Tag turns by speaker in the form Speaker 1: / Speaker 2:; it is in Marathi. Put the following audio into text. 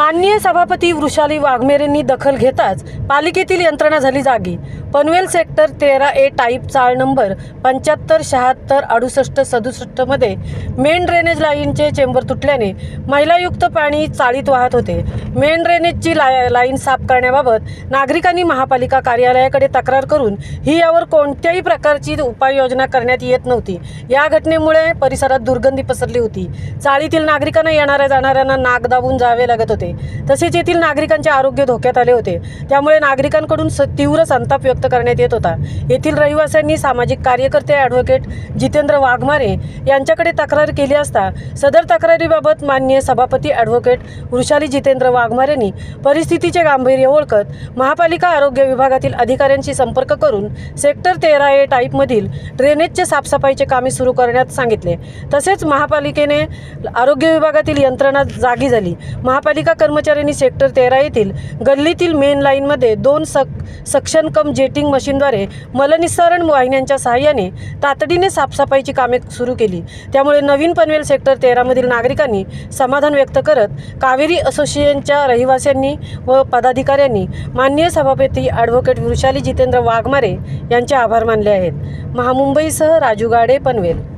Speaker 1: माननीय सभापती वृषाली वाघमेरेंनी दखल घेताच पालिकेतील यंत्रणा झाली जागी। पनवेल सेक्टर 13A टाईप चाळ नंबर 75 76 68 67 मध्ये मेन ड्रेनेज लाईनचे चेंबर तुटल्याने मैलायुक्त पाणी चाळीत वाहत होते। मेन ड्रेनेजची लाईन साफ करण्याबाबत नागरिकांनी महापालिका कार्यालयाकडे तक्रार करून ही यावर कोणत्याही प्रकारची उपाययोजना करण्यात येत नव्हती। या घटनेमुळे परिसरात दुर्गंधी पसरली होती। चाळीतील नागरिकांना येणाऱ्या जाणाऱ्यांना नाक दाबून जावे लागत होते। तसेच येथील नागरिकांचे आरोग्य धोक्यात आले होते। त्यामुळे नागरिकांकडून तीव्र संताप व्यक्त करण्यात येत होता। येथील रहिवाशांनी सामाजिक कार्यकर्ते ॲडव्होकेट जितेंद्र वाघमारे यांच्याकडे तक्रार केली असता सदर तक्रारीबाबत माननीय सभापती ॲडव्होकेट वृषाली जितेंद्र वाघमारेंनी परिस्थितीचे गांभीर्य ओळखत महापालिका आरोग्य विभागातील अधिकाऱ्यांशी संपर्क करून सेक्टर 13A टाईपमधील ड्रेनेजचे साफसफाईचे कामे सुरू करण्यास सांगितले। तसेच महापालिकेने आरोग्य विभागातील यंत्रणा जागी झाली। महापालिका कर्मचाऱ्यांनी सेक्टर 13 येथील गल्लीतील मेन लाईनमध्ये 2 सक्शन कम जेटिंग मशीनद्वारे मलनिस्सारण वाहिन्यांच्या सहाय्याने तातडीने साफसफाईची कामे सुरू केली। त्यामुळे नवीन पनवेल सेक्टर 13 मधील नागरिकांनी समाधान व्यक्त करत कावेरी असोसिएशनच्या रहिवाशांनी व पदाधिकाऱ्यांनी माननीय सभापती ॲडव्होकेट वृषाली जितेंद्र वाघमारे यांचे आभार मानले आहेत। महामुंबईसह राजू गाडे, पनवेल।